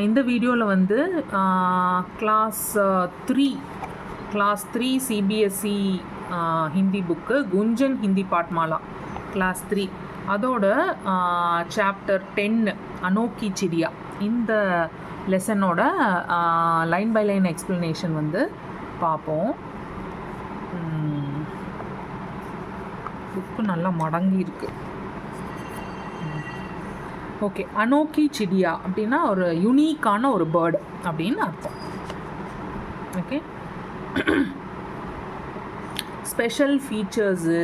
இந்த வீடியோவில் வந்து class 3 CBSE Hindi book Gunjan Hindi Pathmala class 3 அதோட சாப்டர் 10 அனோக்கி சிடியா இந்த லெசனோட லைன் பை லைன் எக்ஸ்ப்ளனேஷன் வந்து பார்ப்போம். புக்கு நல்லா மடங்கி இருக்குது. ஓகே, அனோக்கி சிடியா அப்படின்னா ஒரு யுனீக்கான ஒரு பேர்டு அப்படின்னு அர்த்தம். ஓகே, ஸ்பெஷல் ஃபீச்சர்ஸு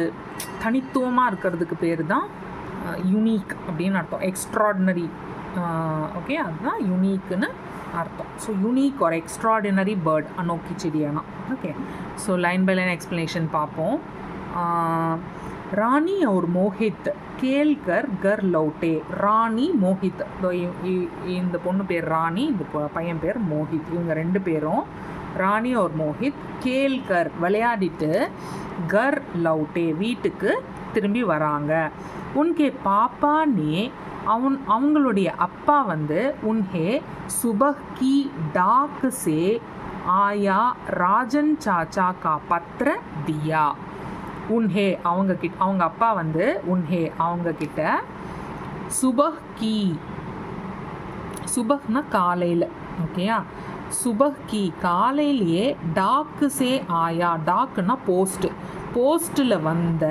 தனித்துவமாக இருக்கிறதுக்கு பேர் தான் யுனீக் அப்படின்னு அர்த்தம். எக்ஸ்ட்ராடினரி, ஓகே, அதுதான் யுனீக்குன்னு அர்த்தம். ஸோ யுனீக் ஒரு எக்ஸ்ட்ராடினரி பேர்ட் அனோக்கி சிடியானா. Okay, so line by line explanation பார்ப்போம். ராணி और மோஹித் கேல்கர் கர் லவுட்டே. ராணி மோஹித், இந்த பொண்ணு பேர் ராணி, இந்த பையன் பேர் மோஹித். இவங்க ரெண்டு பேரும் ராணி और மோஹித் கேல்கர் விளையாடிட்டு கர் லவுட்டே வீட்டுக்கு திரும்பி வராங்க. உன்கே பாப்பா நே அவங்களுடைய அப்பா வந்து உன்ஹே சுபஹ் கி டாக் சே ஆயா ராஜன் சாச்சா கா பத்ர தியா. உன்ஹே அவங்க அப்பா வந்து உன்ஹே அவங்கக்கிட்ட சுபஹ் கி, சுபஹ்னா காலையில், ஓகேயா, சுபஹ் கி காலையிலேயே டாக்கு சே ஆயா, டாக்குன்னா போஸ்ட்டில் வந்த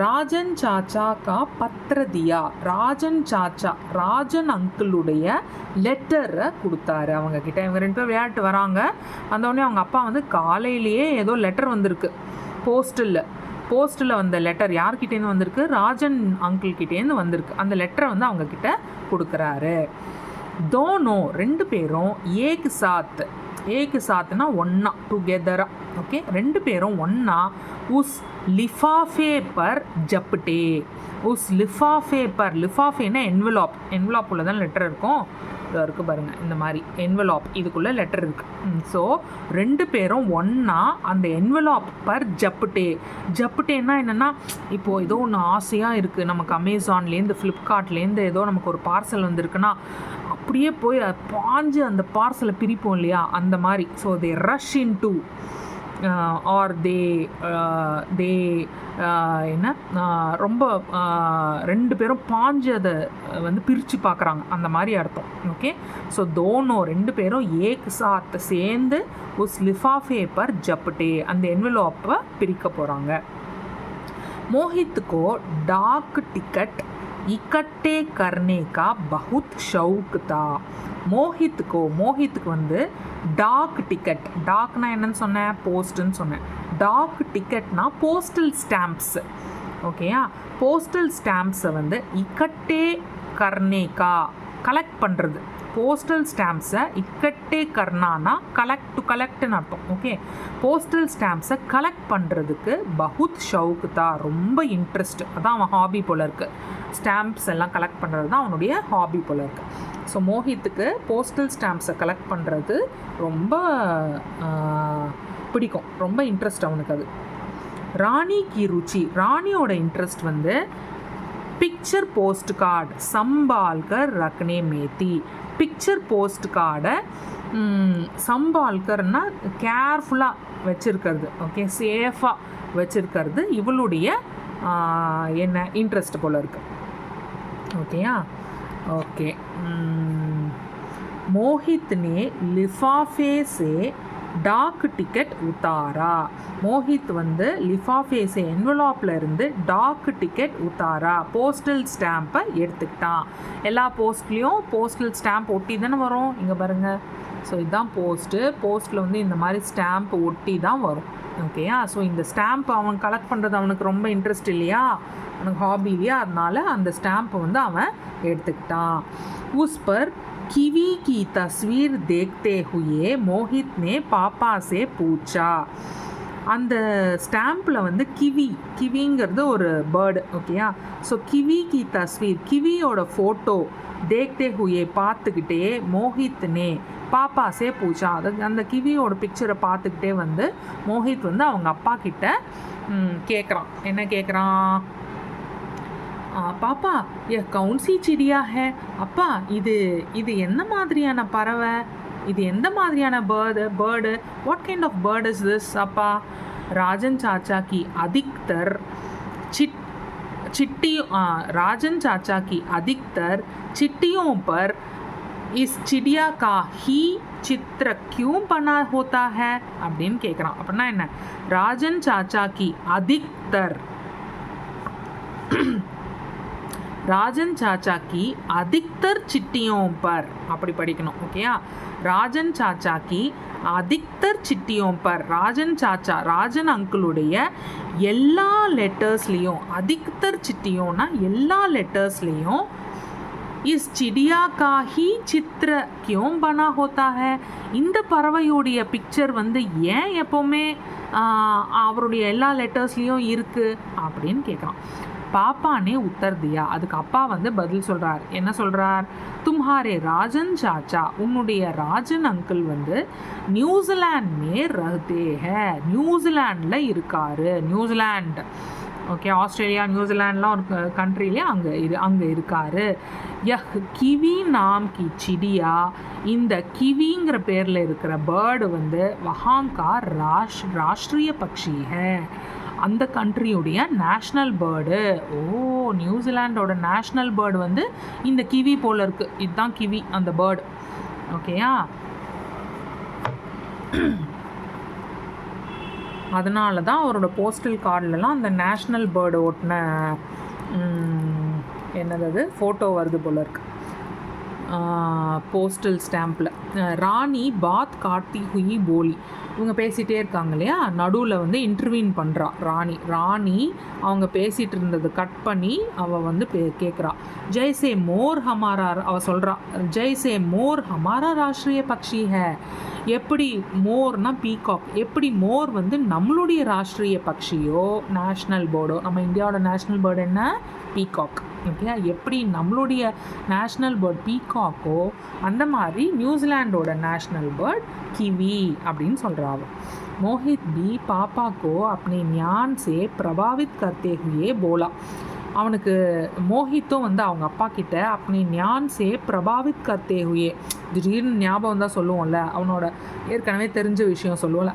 ராஜன் சாச்சா கா பத்ர தியா, ராஜன் சாச்சா ராஜன் அங்கிளுடைய லெட்டரை கொடுத்தாரு அவங்கக்கிட்ட. இவங்க ரெண்டு பேர் விளையாட்டு வராங்க. வந்தோடனே அவங்க அப்பா வந்து காலையிலேயே ஏதோ லெட்டர் வந்திருக்கு போஸ்ட்டில் வந்த லெட்டர் யார்கிட்டேருந்து வந்திருக்கு, ராஜன் அங்கிள்கிட்டேருந்து வந்திருக்கு. அந்த லெட்டரை வந்து அவங்கக்கிட்ட கொடுக்குறாரு. தோனோ ரெண்டு பேரும் ஏக் சாத்னா ஒன்றா, டுகெதராக, ஓகே, ரெண்டு பேரும் ஒன்றா உஸ் லிஃபாஃபே பர் ஜப்டே. உஸ் லிஃபாஃபே பர், லிஃபாஃபேனா என்வலாப்புள்ள தான் லெட்டர் இருக்கும். இதாக இருக்குது பாருங்கள், இந்த மாதிரி என்வலாப், இதுக்குள்ளே லெட்டர் இருக்குது. ஸோ ரெண்டு பேரும் ஒன்றா அந்த என்வலாப் பர் ஜப்புட்டேன்னா என்னென்னா, இப்போது ஏதோ ஒன்று ஆசையாக இருக்குது நமக்கு, அமேசான்லேருந்து ஃப்ளிப்கார்ட்லேருந்து ஏதோ நமக்கு ஒரு பார்சல் வந்திருக்குன்னா அப்படியே போய் பாஞ்சு அந்த பார்சலை பிரிப்போம் இல்லையா, அந்த மாதிரி. So they rush in to are they என்ன ரொம்ப ரெண்டு பேரும் பாஞ்சு அதை வந்து பிரித்து பார்க்குறாங்க, அந்த மாதிரி அர்த்தம். ஓகே, ஸோ தோனோ ரெண்டு பேரும் ஏக் சாத் சேர்ந்து உஸ் லிஃபாஃபே பர் ஜப்டே, அந்த என்வெலோப்பை பிரிக்க போகிறாங்க. மோஹித்துக்கோ டாக் டிக்கெட் இக்கட்டே கர்னே கா பகுத் ஷவுக் தா. மோஹித்துக்கு வந்து டாக் டிக்கெட், டாக்னா என்னன்னு சொன்னேன், போஸ்ட்டுன்னு சொன்னேன். டாக் டிக்கெட்னா போஸ்டல் ஸ்டாம்ப்ஸ், ஓகேயா, போஸ்டல் ஸ்டாம்ப்ஸை வந்து இக்கட்டே கர்னேக்கா கலெக்ட் பண்ணுறது. போஸ்டல் ஸ்டாம்ப்ஸை இக்கட்டே கர்னானா கலெக்ட்னு அர்த்தம். ஓகே, போஸ்டல் ஸ்டாம்ப்ஸை கலெக்ட் பண்ணுறதுக்கு பகுத் ஷவுக் தான், ரொம்ப இன்ட்ரெஸ்ட், அதான் அவன் ஹாபி போல் இருக்குது. ஸ்டாம்ப்ஸ் எல்லாம் கலெக்ட் பண்ணுறது தான் அவனுடைய ஹாபி போல் இருக்குது. ஸோ மோஹித்துக்கு போஸ்டல் ஸ்டாம்ப்ஸை கலெக்ட் பண்ணுறது ரொம்ப பிடிக்கும், ரொம்ப இன்ட்ரெஸ்ட் அவனுக்கு அது. ராணி கி ருச்சி, ராணியோட இன்ட்ரெஸ்ட் வந்து பிக்சர் போஸ்ட் கார்டு சம்பால்கர் ரக்னே மேத்தி. பிக்சர் போஸ்ட் கார்டை சம்பால்கர்னா கேர்ஃபுல்லாக வச்சுருக்கிறது, ஓகே, சேஃபாக வச்சுருக்கிறது இவளுடைய என்ன இன்ட்ரெஸ்ட் போல் இருக்குது. ஓகேயா, ஓகே. மோஹித் நே லிஃபாஃபே சே டாக் டிக்கெட் உத்தாரா. மோஹித் வந்து லிஃபாஃபே சே என்வலாப்பில் இருந்து டாக் டிக்கெட் உத்தாரா, போஸ்டல் ஸ்டாம்பை எடுத்துக்கிட்டான். எல்லா போஸ்ட்லேயும் போஸ்டல் ஸ்டாம்ப் ஒட்டி தானே வரும், இங்கே பாருங்கள். ஸோ இதுதான் போஸ்ட்டில் வந்து இந்த மாதிரி ஸ்டாம்ப் ஒட்டி தான் வரும், ஓகேயா. ஸோ இந்த ஸ்டாம்ப் அவன் கலெக்ட் பண்ணுறது அவனுக்கு ரொம்ப இன்ட்ரெஸ்ட் இல்லையா, அவனுக்கு ஹாபி இல்லையா, அதனால அந்த ஸ்டாம்பை வந்து அவன் எடுத்துக்கிட்டான். உஸ் பர் கிவி கி தஸ்வீர் தேக்தே ஹுயே மோஹித் நே பாப்பா சே பூச்சா. அந்த ஸ்டாம்பில் வந்து கிவிங்கிறது ஒரு பேர்டு, ஓகேயா. ஸோ கிவி கி தஸ்வீர், கிவியோட ஃபோட்டோ தேக்தே ஹுயே பார்த்துக்கிட்டே மோஹித் நே பாப்பா சே பூச்சா, அந்த கிவியோட பிக்சரை பார்த்துக்கிட்டே வந்து மோஹித் வந்து அவங்க அப்பா கிட்ட கேட்குறான். என்ன கேட்குறான், பாப்பா கौन सी चिड़िया है அப்பா இது இது என்ன மாதிரியான பறவை, இது எந்த மாதிரியான bird what kind of bird is this அப்பா. राजन चाचा की अधिकतर राजन चाचा की अधिकतर चिट्ठियों पर इस चिड़िया का ही चित्र क्यों बना होता है அப்படின்னு கேட்குறான். அப்படின்னா என்ன, ராஜன் சாச்சா கி அதிக்தர் ராஜன் சாச்சா கி அதிக்தர் சிட்டியோं पर அப்படி படிக்கணும். ஓகேயா, ராஜன் சாச்சா கி அதிக்தர் சிட்டியோं पर ராஜன் சாச்சா ராஜன் அங்கிளுடைய எல்லா லெட்டர்ஸ்லேயும், அதிக்தர் சிட்டியோன்னா எல்லா லெட்டர்ஸ்லேயும் इस चिड़िया का ही चित्र क्यों बना होता है இந்த பறவையுடைய பிக்சர் வந்து ஏன் எப்போவுமே அவருடைய எல்லா லெட்டர்ஸ்லேயும் இருக்குது அப்படின்னு கேட்குறான். பாப்பானே உத்தர் தியா, அதுக்கு அப்பா வந்து பதில் சொல்கிறார். என்ன சொல்கிறார், தும்ஹாரே ராஜன் சாச்சா உன்னுடைய ராஜன் அங்கிள் வந்து நியூசிலாண்ட் மே ரஹ்தே ஹே நியூசிலாண்டில் இருக்காரு. நியூசிலாண்ட் ஓகே, ஆஸ்திரேலியா நியூசிலாண்ட்லாம் ஒரு கண்ட்ரிலே அங்கே இருக்காரு. யஹ் கிவி நாம் கி சிடியா இந்த கிவிங்கிற பேரில் இருக்கிற பேர்டு வந்து வஹாங்கா ராஷ்ட்ரிய பக்ஷி ஹே அந்த கண்ட்ரியுடைய நேஷ்னல் பேர்டு. ஓ, நியூசிலாண்டோட நேஷ்னல் பேர்டு வந்து இந்த கிவி போல் இருக்குது. இதுதான் கிவி அந்த பேர்டு. ஓகேயா, அதனால தான் அவரோட போஸ்டல் கார்டிலலாம் அந்த நேஷ்னல் பேர்டு ஒட்டின என்னது ஃபோட்டோ வருது போல இருக்கு போஸ்டல் ஸ்டாம்பில். ராணி பாத் காட்டி ஹுயி போலி, இவங்க பேசிகிட்டே இருக்காங்க இல்லையா, நடுவில் வந்து இன்டர்வீன் பண்ணுறா ராணி அவங்க பேசிகிட்டு இருந்தது கட் பண்ணி அவள் வந்து கேட்குறா. ஜெய்சே மோர் ஹமாரா, அவள் சொல்கிறா ஜெய்சே மோர் ஹமாரா ராஷ்ட்ரிய பக்ஷி ஹே, எப்படி மோர்னா பீகாக், எப்படி மோர் வந்து நம்மளுடைய ராஷ்ட்ரிய பக்ஷியோ நேஷ்னல் பேர்டோ, நம்ம இந்தியாவோட நேஷ்னல் பேர்டு என்ன பீகாக். ஓகே, எப்படி நம்மளுடைய நேஷ்னல் பேர்ட் பீகாக்கோ அந்த மாதிரி நியூசிலாண்டோட நேஷ்னல் பேர்ட் கிவி அப்படின்னு சொல்கிறாங்க. मोहित भी पापा को अपने ज्ञान से प्रभावित करते हुए बोला, அவனுக்கு மோஹித்தும் வந்து அவங்க அப்பா கிட்ட அப்படி ஞான் சே பிரபாவித் கர்த்தே ஹுயே, திடீர்னு ஞாபகம் தான் சொல்லுவோம்ல, அவனோட ஏற்கனவே தெரிஞ்ச விஷயம் சொல்லுவோம்ல,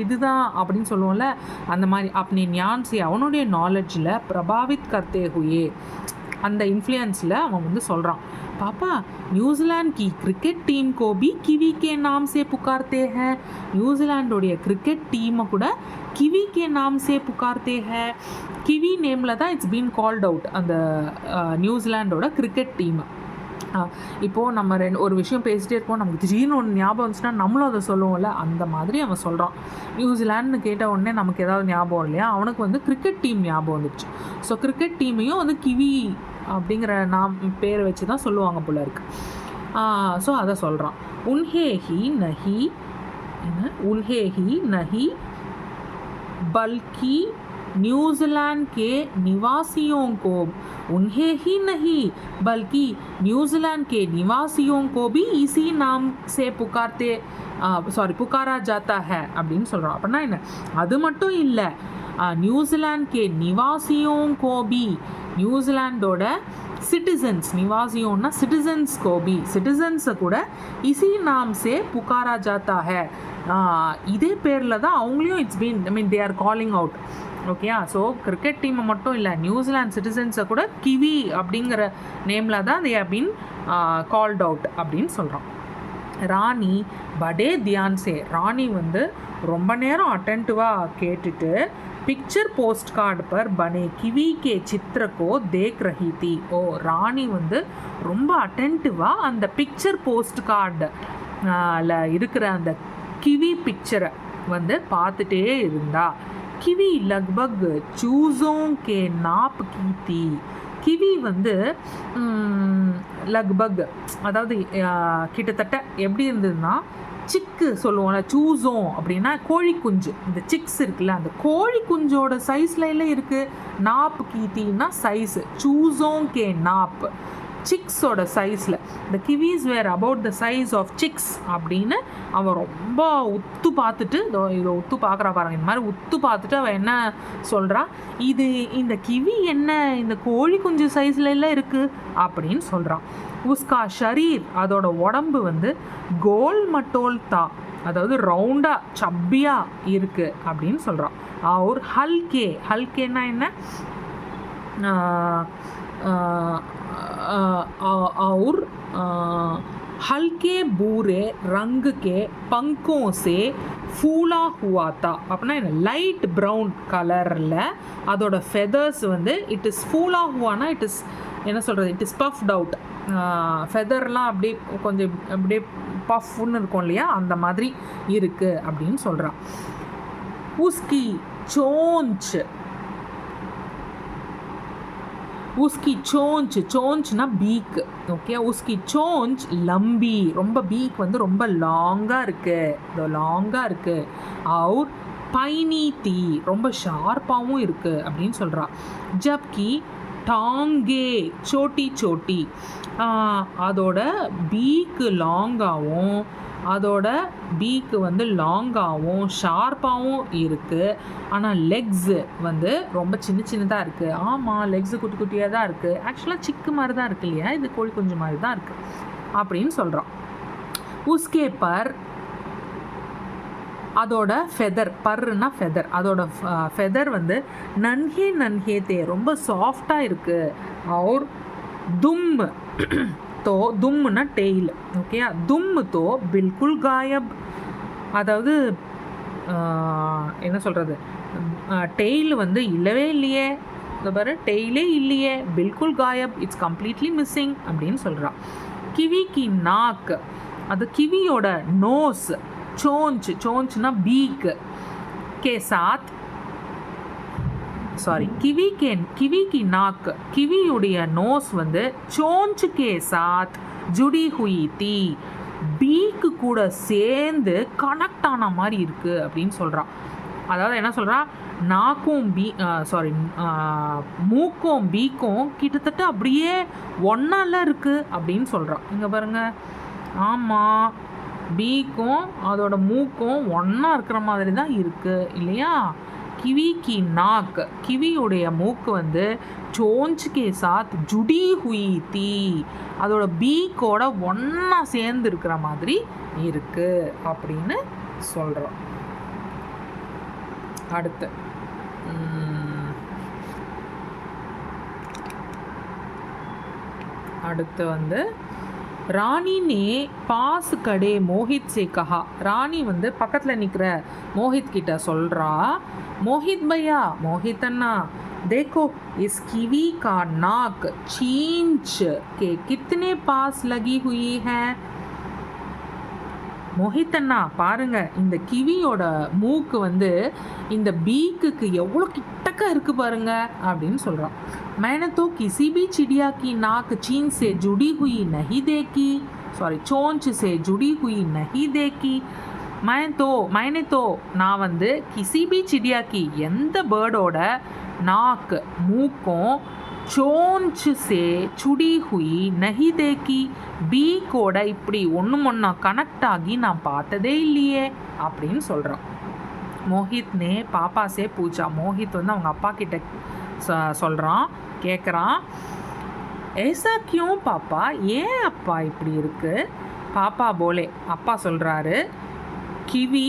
இதுதான் அப்படின்னு சொல்லுவோம்ல, அந்த மாதிரி அப்படி ஞான் சே அவனுடைய நாலேஜில் பிரபாவித் கர்த்தே ஹுயே அந்த இன்ஃப்ளூயன்ஸில் அவன் வந்து சொல்கிறான். पापा न्यूजीलैंड की क्रिकेट टीम को भी किवी के नाम से पुकारते हैं, நியூசிலாண்டோடைய கிரிக்கெட் டீமை கூட கிவி கே நாம் சே புகார்த்தே ஹே, கிவி நேமில் தான் இட்ஸ் பீன் கால்ட் அவுட் அந்த நியூசிலாண்டோட கிரிக்கெட் டீமை. இப்போது நம்ம ஒரு விஷயம் பேசிகிட்டே இருப்போம், நமக்கு திடீர்னு ஒன்று ஞாபகம் வந்துச்சுன்னா நம்மளும் அதை சொல்லுவோம்ல, அந்த மாதிரி அவன் சொல்கிறான். நியூசிலாண்டுன்னு கேட்ட உடனே நமக்கு ஏதாவது ஞாபகம் இல்லையா, அவனுக்கு வந்து கிரிக்கெட் டீம் ஞாபகம் வந்துடுச்சு. ஸோ கிரிக்கெட் டீமையும் வந்து கிவி அப்படிங்கிற பேரை வச்சு தான் சொல்லுவாங்க போல இருக்கு. ஸோ அதை சொல்கிறான். உன்ஹே ஹி நஹி बल्कि न्यूजीलैंड के निवासियों को, उन्हें ही नहीं बल्कि न्यूजीलैंड के निवासियों को भी इसी नाम से पुकारा जाता है அப்படின்னு சொல்கிறோம். அப்படின்னா என்ன, அது மட்டும் இல்லை, நியூசிலாண்ட் கே நிவாசியோं को भी, நியூசிலாண்டோட சிட்டிசன்ஸ், நிவாசியோன்னா சிட்டிசன்ஸ் கோபி, சிட்டிசன்ஸை கூட இசி நாம் சே புகாரா ஜாத்தா ஹே, இதே பேரில் தான் அவங்களையும் it's been they are calling out. ஓகேயா, ஸோ கிரிக்கெட் டீமை மட்டும் இல்லை, நியூசிலாண்ட் சிட்டிசன்ஸை கூட கிவி அப்படிங்கிற நேமில் தான் they have been called out அப்படின்னு சொல்கிறோம். ராணி படே தியான் சே, ராணி வந்து ரொம்ப நேரம் அட்டென்டிவாக கேட்டுட்டு पिक्चर पोस्ट कार्ड पर बने किवी के चित्र को देख रही थी. ஓ, ராணி வந்து ரொம்ப அட்டென்டிவாக அந்த பிக்சர் போஸ்ட் கார்டில் இருக்கிற அந்த கிவி பிக்சரை வந்து பார்த்துட்டே இருந்தா. கிவி லக்பக் சூஸோं के नाप की थी, கிவி வந்து லக்பக் அதாவது கிட்டத்தட்ட எப்படி இருந்ததுன்னா, சிக்கு சொல்லுவோம்ல, சூஸோம் அப்படின்னா கோழி குஞ்சு, இந்த சிக்ஸ் இருக்குல்ல அந்த கோழி குஞ்சோட சைஸில் இருக்குது. நாப் கீத்தின்னா சைஸு, சூஸோं के नाप சிக்ஸோட சைஸில். The kiwis were about the size of six அப்படின்னு அவன் ரொம்ப உத்து பார்த்துட்டு, இதை உத்து பார்க்குறா பாருங்க, இந்த மாதிரி உத்து பார்த்துட்டு அவன் என்ன சொல்கிறா, இந்த கிவி என்ன இந்த கோழி குஞ்சு சைஸில் எல்லாம் இருக்குது அப்படின்னு சொல்கிறான். உஸ்கா ஷரீர், அதோட உடம்பு வந்து கோல் மட்டோல் தா, அதாவது ரவுண்டாக சப்பியாக இருக்குது அப்படின்னு சொல்கிறான். அவர் ஹல்கே, ஹல்கேன்னா என்ன, और हल्के भूरे रंग के पंखों से फूला हुआ था. அப்படின்னா என்ன, லைட் ப்ரௌன் கலரில் அதோட ஃபெதர்ஸ் வந்து இட் இஸ் ஃபூலா ஹுவானா இட் இஸ் என்ன சொல்கிறது, இட் இஸ் பஃப்ட் அவுட். ஃபெதர்லாம் அப்படியே கொஞ்சம் அப்படியே பஃப்னு இருக்கும் இல்லையா, அந்த மாதிரி இருக்குது அப்படின்னு சொல்கிறான். உஸ்கி சோஞ்ச், उसकी चोंच, चोंचना बीक, ओके, उसकी चोंच लंबी, ரொம்ப பீக் வந்து ரொம்ப லாங்காக இருக்குது, லாங்காக இருக்குது. और பைனி தீ, ரொம்ப ஷார்ப்பாகவும் இருக்குது அப்படின்னு சொல்கிறா. ஜப்கி டாங்கே சோட்டி சோட்டி, அதோட பீக்கு லாங்காகவும் அதோட பீக்கு வந்து லாங்காகவும் ஷார்ப்பாகவும் இருக்குது. ஆனால் லெக்ஸு வந்து ரொம்ப சின்னதாக இருக்குது. ஆமாம், லெக்ஸு குட்டி குட்டியாக தான் இருக்குது. ஆக்சுவலாக சிக்கு மாதிரி தான் இருக்குது இல்லையா, இது கோழி குஞ்சு மாதிரி தான் இருக்குது அப்படின்னு சொல்கிறான். உஸ்கே பர், அதோட ஃபெதர், பர்னா ஃபெதர், அதோட ஃபெதர் வந்து நன்ஹே நன்ஹே தே, ரொம்ப சாஃப்டாக இருக்குது. और दुम तो दुम्ना टेल, ओके, दुम तो बिल्कुल गायब, அதாவது என்ன சொல்கிறது, டெய்ல் வந்து இல்லவே இல்லையே, இந்த பாரு டெய்லே இல்லையே, பில்குல் காயப், இட்ஸ் கம்ப்ளீட்லி மிஸ்ஸிங் அப்படின்னு சொல்கிறான். கிவிக்கு நாக், அது கிவியோட நோஸ், சோஞ்ச், சோஞ்ச்னா பீக், கே சாத், சாரி கிவி கி நாக், கிவியுடைய நோஸ் வந்து சோஞ்ச் கே சாத் ஜுடி ஹுயி தி, பீக்கு கூட சேர்ந்து கனெக்ட் ஆன மாதிரி இருக்குது அப்படின்னு சொல்கிறான். அதாவது என்ன சொல்கிறான், நாக்கும் மூக்கும் பீக்கும் கிட்டத்தட்ட அப்படியே ஒன்றால இருக்குது அப்படின்னு சொல்கிறான். இங்கே பாருங்கள், ஆமாம், பீக்கும் அதோட மூக்கும் ஒன்றா இருக்கிற மாதிரி தான் இருக்குது இல்லையா. கிவி கி நாக், கிவியுடைய மூக்கு வந்து சோஞ்ச் கே சாத் ஜுடி ஹுயி தி, அதோட பீக்கோட ஒன்றா சேர்ந்து இருக்கிற மாதிரி இருக்குது அப்படின்னு சொல்கிறோம். அடுத்து வந்து ராணி நே பாஸ் கடே மோஹித் சே கஹா, ராணி வந்து பக்கத்தில் நிற்கிற மோஹித் கிட்ட சொல்கிறா, மோஹித் பையா, மோஹித் அண்ணா, देखो इस कीवी का नाक चींच के कितने पास लगी हुई है. மோஹித் அண்ணா பாருங்க, இந்த கிவியோட மூக்கு வந்து இந்த பீக்குக்கு எவ்வளோ கிட்டக்க இருக்குது பாருங்க அப்படின்னு சொல்கிறான். मैंने तो किसी भी चिड़िया की नाक चीन से जुड़ी हुई नहीं देखी, सॉरी चोंच से जुड़ी हुई नहीं देखी. मैंने तो நான் வந்து கிசி பி சிடியா கி, எந்த பேர்டோட நாக்கு மூக்கும் சோஞ்ச் சே சுடி ஹுயி நஹி தேக்கி, பீக்கோட இப்படி ஒன்றா கனெக்ட் ஆகி நான் பார்த்ததே இல்லையே அப்படின்னு சொல்கிறான். மோஹித் நே பாப்பா சே பூச்சா, மோஹித் வந்து அவங்க அப்பா கிட்ட சொல்கிறான், கேட்குறான், ஏசா கியூ பாப்பா, ஏன் அப்பா இப்படி இருக்குது. பாப்பா போலே, அப்பா சொல்கிறாரு, கிவி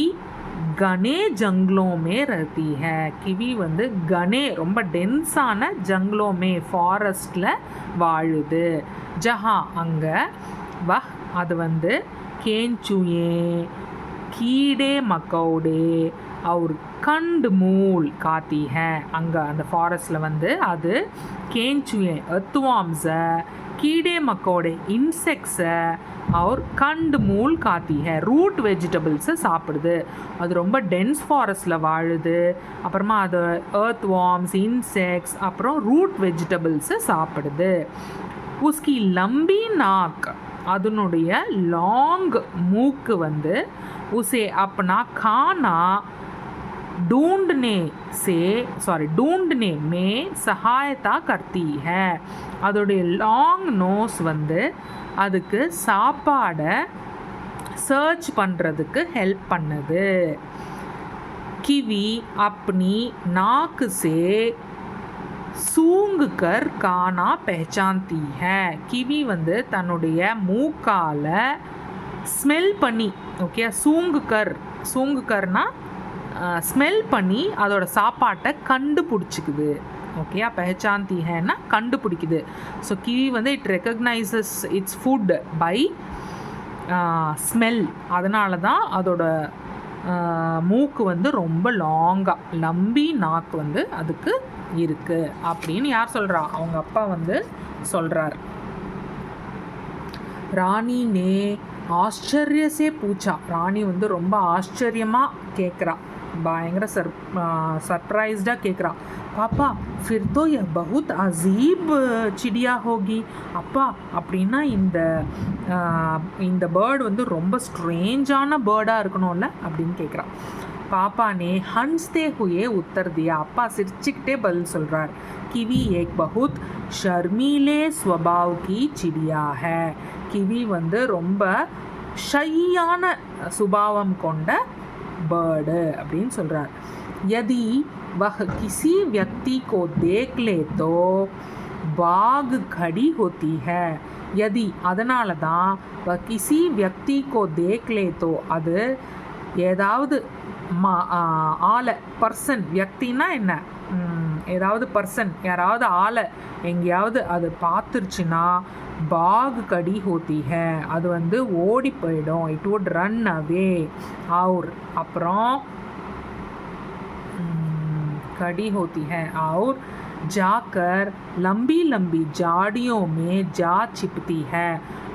கனே ஜங்க்லோமே ரத்தி ஹே, கிவி வந்து கனே ரொம்ப டென்ஸான ஜங்க்லோமே ஃபாரஸ்டில் வாழுது. ஜஹா அங்கே, வஹ் அது வந்து கேஞ்சுயே கீடே மக்கோடே அவர் கண்டு மூல் காத்தி ஹே, அங்கே அந்த ஃபாரஸ்டில் வந்து அது கேஞ்சுயே எர்த்வார்ம்ஸை, कीड़े मकोड़े இன்செக்ட்ஸை, और கண்டு மூல் காத்தி ஹே ரூட் வெஜிடபிள்ஸை சாப்பிடுது. அது ரொம்ப டென்ஸ் ஃபாரஸ்டில் வாழுது. அப்புறமா அது எர்த் வார்ம்ஸ், இன்செக்ட்ஸ், அப்புறம் ரூட் வெஜிடபிள்ஸை சாப்பிடுது. உஸ்கி லம்பி நாக், அதனுடைய லாங் மூக்கு வந்து உசே அப்பனா கானா ढूंढने में सहायता करती है. அதோடைய லாங் நோஸ் வந்து அதுக்கு சாப்பாடை சர்ச் பண்ணுறதுக்கு ஹெல்ப் பண்ணுது. கிவி अपनी नाक से सूंघ कर खाना पहचानती है. கிவி வந்து தன்னுடைய மூக்கால ஸ்மெல் பண்ணி, ஓகே, சூங்குக்கர்னா ஸ்மெல் பண்ணி அதோட சாப்பாட்டை கண்டுபிடிச்சிக்குது. ஓகே, பெஹச்சாந்தி ஹேன்னா கண்டுபிடிக்குது. ஸோ கிவி வந்து it recognises its food by smell. அதனால தான் அதோட மூக்கு வந்து ரொம்ப லாங்காக லம்பி நாக்கு வந்து அதுக்கு இருக்குது அப்படின்னு யார் சொல்கிறா? அவங்க அப்பா வந்து சொல்கிறார். ராணி நே ஆச்சரியசே பூச்சா. ராணி வந்து ரொம்ப ஆச்சரியமாக கேட்குறா, பயங்கர சர்ப்ரைஸ்டாக கேட்குறா. பாப்பா ஃபிர் தோ ய பகுத் அஜீப் சிடியா ஹோகி. அப்பா அப்படின்னா இந்த பேர்டு வந்து ரொம்ப ஸ்ட்ரேஞ்சான பேர்டாக இருக்கணும்ல அப்படின்னு கேட்குறா. பாப்பா நே ஹன்ஸ்தே ஹுயே உத்தர் தியா. அப்பா சிரிச்சுக்கிட்டே பதில் சொல்கிறார். கிவி ஏக் பகுத் ஷர்மீலே ஸ்வபாவ் கி சிடியா ஹே. கிவி வந்து ரொம்ப ஷையான சுபாவம் கொண்ட பேர்டு அப்படின்னு சொல்கிறார். யதி वह किसी व्यक्ति को देख ले तो बाघ खड़ी होती है. यदि அதனால தான் वह किसी व्यक्ति को देख ले तो அது ஏதாவது ஆளை, பர்சன், வியக்தின்னா என்ன, ஏதாவது பர்சன், யாராவது ஆளை எங்கேயாவது அது பார்த்துருச்சுன்னா பாக் கடி ஹோத்தி ஹே, அது வந்து ஓடி போயிடும். It would run away. அப்புறம் खड़ी होती है और जाकर लंबी लंबी झाड़ियों में जा छिपती है.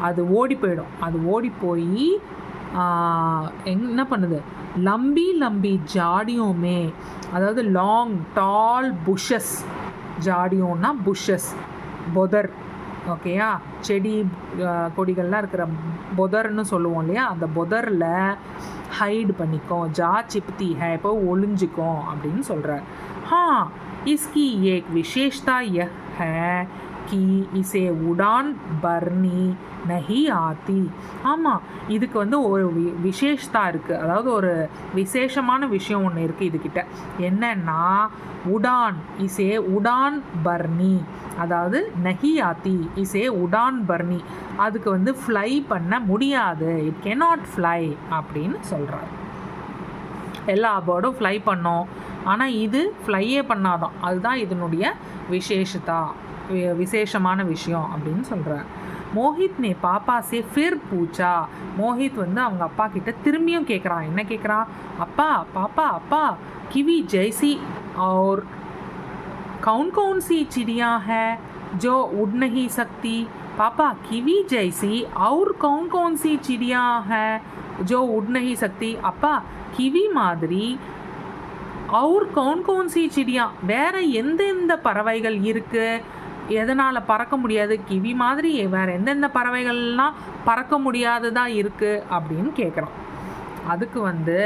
அது ஓடி போயிடும். அது ஓடி போய் என்ன பண்ணுது? லம்பி லம்பி ஜாடியோமே, அதாவது லாங் டால் புஷஸ். ஜாடியோன்னா புஷஸ், பொதர், ஓகேயா, செடி கொடிகள்லாம் இருக்கிற பொதர்னு சொல்லுவோம் இல்லையா, அந்த பொதரில் ஹைடு பண்ணிக்கோ. ஜா சிப்தி ஹே, இப்போ ஒளிஞ்சிக்கும் அப்படின்னு சொல்கிறார். हाँ, इसकी एक विशेषता यह है कि इसे उड़ान भरनी नहीं आती. ஆமாம், இதுக்கு வந்து ஒரு விசேஷத்தா இருக்குது, அதாவது ஒரு விசேஷமான விஷயம் ஒன்று இருக்குது இதுக்கிட்ட. என்னன்னா இசே உடான் பர்னி, அதாவது நஹி ஆத்தி இசே உடான் பர்னி, அதுக்கு வந்து ஃப்ளை பண்ண முடியாது. இட் கேனாட் ஃப்ளை அப்படின்னு சொல்கிறார். எல்லா பேர்டும் ஃப்ளை பண்ணோம், ஆனால் இது ஃப்ளையே பண்ணாதான். அதுதான் இதனுடைய விசேஷமான விஷயம் அப்படின்னு சொல்கிறார். மோஹித் நே பாப்பா சே ஃபிர் பூச்சா. மோஹித் வந்து அவங்க அப்பா கிட்ட திரும்பியும் கேட்குறான். என்ன கேட்குறான்? அப்பா பாப்பா அப்பா கிவி ஜெய்சி और कौन कौन सी चिड़िया है जो उड़ नहीं सकती. पापा किवी जैसी और कौन कौन सी चिड़िया है जो उड़ नहीं सकती. அப்பா கிவி மாதிரி और कौन कौन सी चिड़िया, வேறு எந்தெந்த பறவைகள் இருக்குது, எதனால் பறக்க முடியாது? கிவி மாதிரி வேறு எந்தெந்த பறவைகள்லாம் பறக்க முடியாததாக இருக்குது அப்படின்னு கேட்குறான். அதுக்கு வந்து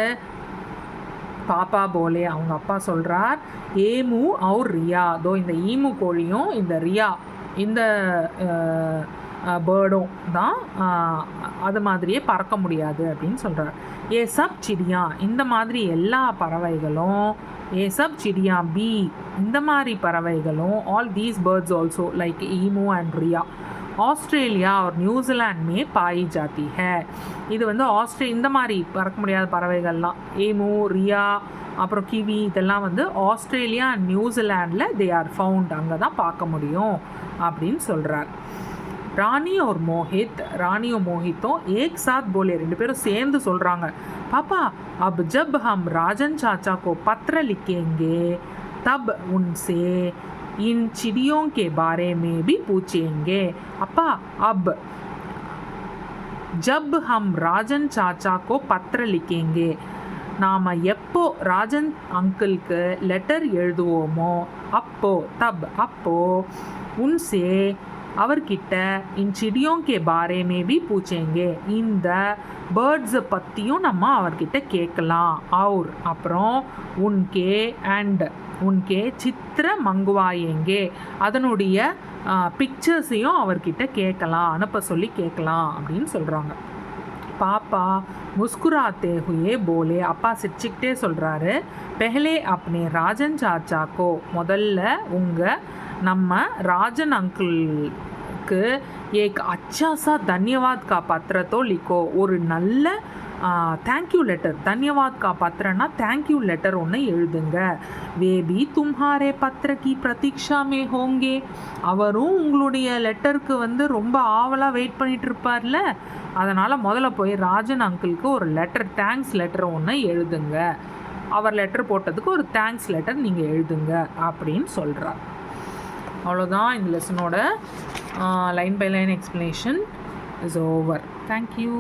பாப்பா போலே அவங்க அப்பா சொல்கிறார், ஏமு और ரியா. தோ இந்த ஈமு கோழியும் இந்த ரியா இந்த பேர்டும் தான் அது மாதிரியே பறக்க முடியாது அப்படின்னு சொல்கிறார். ஏ சப் சிடியா, இந்த மாதிரி எல்லா பறவைகளும், ஏ சப் சிடியா பி, இந்த மாதிரி பறவைகளும், all these birds also like emu and rhea Australia और நியூசிலாண்ட் மே பாயி ஜாத்தி ஹே. இது வந்து இந்த மாதிரி பறக்க முடியாத பறவைகள்லாம் ஏமு, ரியா, அப்புறம் கிவி, இதெல்லாம் வந்து ஆஸ்திரேலியா அண்ட் நியூசிலாண்டில் தே ஆர் ஃபவுண்ட், அங்கே தான் பார்க்க முடியும் அப்படின்னு சொல்கிறார். ராணி और मोहित, ராணியும் மோஹித்தும் एक साथ बोले, ரெண்டு பேரும் சேர்ந்து சொல்கிறாங்க. पापा अब जब हम राजन चाचा को पत्र लिखेंगे तब उनसे इन चिड़ियों के बारे में भी पूछेंगे. அப்பா अब जब हम राजन चाचा को पत्र लिखेंगे, நாம் எப்போ ராஜன் அங்கிளுக்கு லெட்டர் எழுதுவோமோ அப்போ உன்சே அவர்கிட்ட இன் சிடியோं के बारे में भी पूछेंगे இந்த பேர்ட்ஸை பற்றியும் நம்ம அவர்கிட்ட கேட்கலாம். அப்புறம் உன்கே அண்ட் உன்கே சித்திர மங்குவாயேங்கே அதனுடைய பிக்சர்ஸையும் அவர்கிட்ட கேட்கலாம், அனுப்ப சொல்லி கேட்கலாம் அப்படின்னு சொல்கிறாங்க. பாப்பா முஸ்குராத்தே ஹுயே போலே அப்பா சிரிச்சுக்கிட்டே சொல்கிறாரு, பெஹலே அப்னே ராஜன் சாச்சாக்கோ முதல்ல நம்ம ராஜன் அங்கிளுக்கு ஏக் அச்சா சா தன்யவாத் கா பத்திரத்தோ லிக்கோ ஒரு நல்ல தேங்க்யூ லெட்டர். தன்யவாத் கா பத்திரன்னா தேங்க்யூ லெட்டர் ஒன்று எழுதுங்க. வேபி தும்ஹாரே பத்திர கி பிரதீக்ஷா மே ஹோங்கே அவரும் உங்களுடைய லெட்டருக்கு ரொம்ப ஆவலாக வெயிட் பண்ணிட்டு இருப்பார்ல, அதனால் முதல்ல போய் ராஜன் அங்கிளுக்கு ஒரு லெட்டர் தேங்க்ஸ் லெட்டர் ஒன்று எழுதுங்க. அவர் லெட்டர் போட்டதுக்கு ஒரு தேங்க்ஸ் லெட்டர் நீங்கள் எழுதுங்க அப்படின்னு சொல்கிறார். அவ்வளோதான் இந்த லெசனோட line by line explanation is over. Thank you.